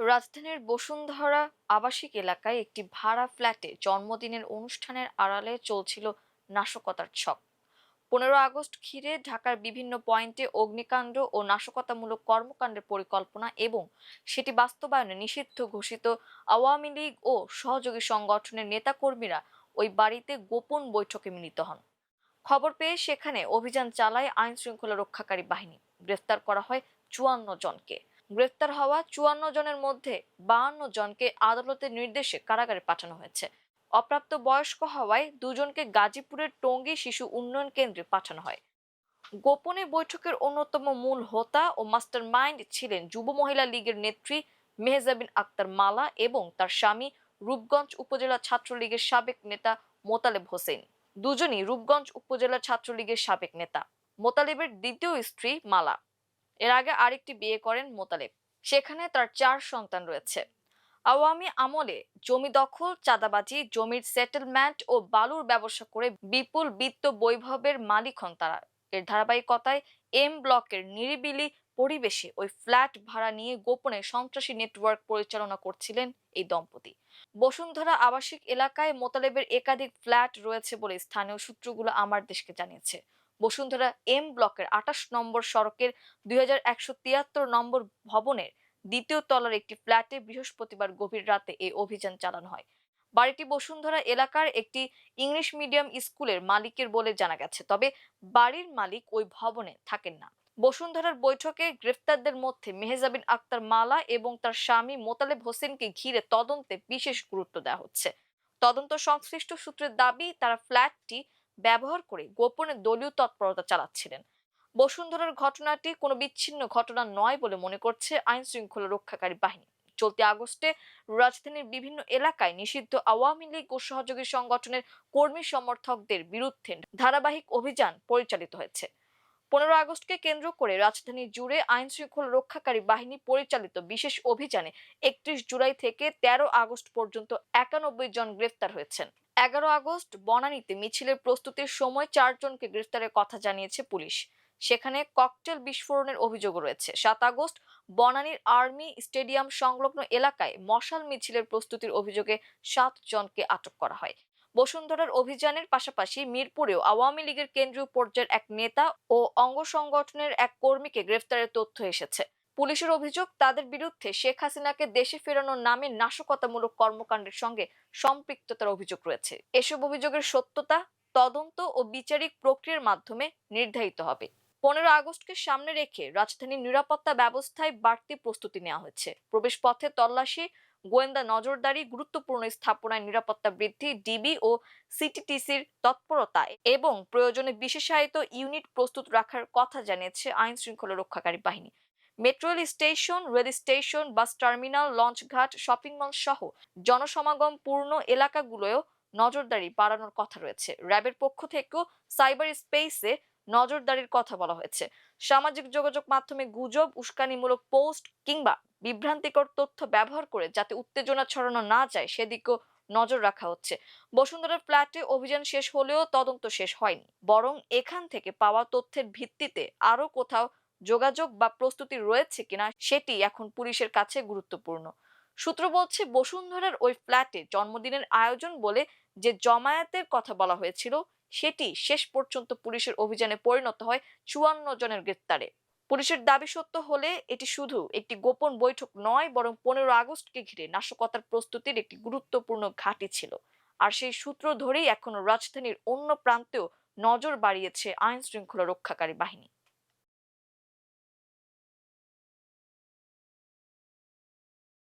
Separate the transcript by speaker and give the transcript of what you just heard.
Speaker 1: রাজধানীর বসুন্ধরা আবাসিক এলাকায় একটি ভাড়া ফ্ল্যাটে জন্মদিনের অনুষ্ঠানের আড়ালে চলছিল নাশকতার ছক। 15 আগস্ট ঘিরে ঢাকার বিভিন্ন পয়েন্টে অগ্নিকাণ্ড ও নাশকতামূলক কর্মকাণ্ডের পরিকল্পনা এবং সেটি বাস্তবায়নে নিষিদ্ধ ঘোষিত আওয়ামী লীগ ও সহযোগী সংগঠনের নেতাকর্মীরা ওই বাড়িতে গোপন বৈঠকে মিলিত হন। খবর পেয়ে সেখানে অভিযান চালায় আইন শৃঙ্খলা রক্ষাকারী বাহিনী। গ্রেফতার করা হয় 54 জনকে। গ্রেফতার হওয়া 54 জনের মধ্যে 52 জনকে আদালতের নির্দেশে কারাগারে পাঠানো হয়েছে। অপ্রাপ্ত বয়স্ক হওয়ায় দুজনকে গাজীপুরের টঙ্গী শিশু উন্নয়ন কেন্দ্রে পাঠানো হয়। গোপনে বৈঠকের অন্যতম মূল হোতা ও মাস্টার মাইন্ড ছিলেন যুব মহিলা লীগের নেত্রী মেহজাবিন আক্তার মালা এবং তার স্বামী রূপগঞ্জ উপজেলা ছাত্রলীগের সাবেক নেতা মোতালেব হোসেন। দুজনই রূপগঞ্জ উপজেলা ছাত্রলীগের সাবেক নেতা। মোতালেবের দ্বিতীয় স্ত্রী মালা। এর আগে আরেকটি বিয়ে করেন মোতালেব। সেখানে তার 4 সন্তান রয়েছে। আওয়ামী আমলে জমি দখল, চাঁদাবাজি, জমির সেটেলমেন্ট ও বালুর ব্যবসা করে বিপুল বিত্ত বৈভবের মালিক হন তারা। এর ধারাবাহিকতায় এম ব্লকের নিরিবিলি পরিবেশে ওই ফ্ল্যাট ভাড়া নিয়ে গোপনে সন্ত্রাসী নেটওয়ার্ক পরিচালনা করছিলেন এই দম্পতি। বসুন্ধরা আবাসিক এলাকায় মোতালেবের একাধিক ফ্ল্যাট রয়েছে বলে স্থানীয় সূত্রগুলো আমার দেশকে জানিয়েছে। বসুন্ধরা এম ব্লকের 28 নম্বর সড়কের 2173 নম্বর ভবনের দ্বিতীয় তলার একটি ফ্ল্যাটে বৃহস্পতিবার গভীর রাতে এই অভিযান চালানো হয়। বাড়িটি বসুন্ধরা এলাকার একটি ইংলিশ মিডিয়াম স্কুলের মালিকের বলে জানা গেছে, তবে বাড়ির মালিক ওই ভবনে থাকেন না। বসুন্ধরার বৈঠকে গ্রেফতারদের মধ্যে মেহজাবিন আক্তার মালা এবং তার স্বামী মোতালেব হোসেনকে ঘিরে তদন্তে বিশেষ গুরুত্ব দেওয়া হচ্ছে। তদন্ত সংশ্লিষ্ট সূত্রের দাবি, তারা ফ্ল্যাটটি ব্যবহার করে গোপনে দলীয় তৎপরতা চালাচ্ছিলেন। বসুন্ধরার ঘটনাটি কোনো বিচ্ছিন্ন ঘটনা নয় বলে মনে করছে আইন শৃঙ্খলা রক্ষাকারী বাহিনী। চলতি আগস্টে রাজধানীর বিভিন্ন এলাকায় নিষিদ্ধ আওয়ামী লীগ ও সহযোগী সংগঠনের কর্মী সমর্থকদের বিরুদ্ধে ধারাবাহিক অভিযান পরিচালিত হয়েছে। 15 আগস্টকে কেন্দ্র করে রাজধানী জুড়ে আইন শৃঙ্খলা রক্ষাকারী বাহিনী পরিচালিত বিশেষ অভিযানে 31 জুলাই থেকে 13 আগস্ট পর্যন্ত 91 জন গ্রেফতার হয়েছেন। 11 আগস্ট বনানীতে মিছিলের প্রস্তুতির সময় 4 জনকে গ্রেফতারের কথা জানিয়েছে পুলিশ। সেখানে ককটেল বিস্ফোরণের অভিযোগ রয়েছে। 7 আগস্ট বনানীর আর্মি স্টেডিয়াম সংলগ্ন এলাকায় মশাল মিছিলের প্রস্তুতির অভিযোগে 7 জনকে আটক করা হয়। বসুন্ধরার অভিযানের পাশাপাশি মিরপুরেও আওয়ামী লীগের কেন্দ্রীয় পর্যায়ের এক নেতা ও অঙ্গ সংগঠনের এক কর্মীকে গ্রেফতারের তথ্য এসেছে। পুলিশের অভিযোগ, তাদের বিরুদ্ধে শেখ হাসিনাকে দেশে ফেরানোর নামে নাশকতামূলক কর্মকাণ্ডের সঙ্গে সম্পৃক্ততার অভিযোগ রয়েছে। এসব অভিযোগের সত্যতা তদন্ত ও বিচারিক প্রক্রিয়ার মাধ্যমে নির্ধারিত হবে। 15 আগস্টকে সামনে রেখে রাজধানীর নিরাপত্তা ব্যবস্থায় বাড়তি প্রস্তুতি নেওয়া হয়েছে। প্রবেশপথে তল্লাশি, গোয়েন্দা নজরদারি, গুরুত্বপূর্ণ স্থাপনায় নিরাপত্তা বৃদ্ধি, ডিবি ও সিটিটিসির তৎপরতা এবং প্রয়োজনে বিশেষায়িত ইউনিট প্রস্তুত রাখার কথা জানিয়েছে আইন শৃঙ্খলা রক্ষাকারী বাহিনী। Metro rail station, rail station, bus terminal, লঞ্চঘাট, শপিং মল সহ জনসমাগম পূর্ণ এলাকাগুলোয় নজরদারি বাড়ানোর কথা রয়েছে। র্যাবের পক্ষ থেকেও সাইবার স্পেসে নজরদারির কথা বলা হয়েছে। সামাজিক যোগাযোগ মাধ্যমে গুজব, উস্কানিমূলক পোস্ট কিংবা বিভ্রান্তিকর তথ্য ব্যবহার করে যাতে উত্তেজনা ছড়ানো না যায় সেদিকেও নজর রাখা হচ্ছে। বসুন্ধরার ফ্ল্যাটে অভিযান শেষ হলেও তদন্ত শেষ হয়নি, বরং এখান থেকে পাওয়া তথ্যের ভিত্তিতে আরো কোথাও যোগাযোগ বা প্রস্তুতি রয়েছে কিনা সেটি এখন পুলিশের কাছে গুরুত্বপূর্ণ। সূত্র বলছে, বসুন্ধরার ওই ফ্ল্যাটে জন্মদিনের আয়োজন বলে যে জমায়েতের কথা বলা হয়েছিল সেটি শেষ পর্যন্ত পুলিশের অভিযানে পরিণত হয় 54 জনের গ্রেফতারে। পুলিশের দাবি সত্য হলে এটি শুধু একটি গোপন বৈঠক নয়, বরং 15 আগস্টকে ঘিরে নাশকতার প্রস্তুতির একটি গুরুত্বপূর্ণ ঘাঁটি ছিল। আর সেই সূত্র ধরেই এখন রাজধানীর অন্য প্রান্তেও নজর বাড়িয়েছে আইন শৃঙ্খলা রক্ষাকারী বাহিনী।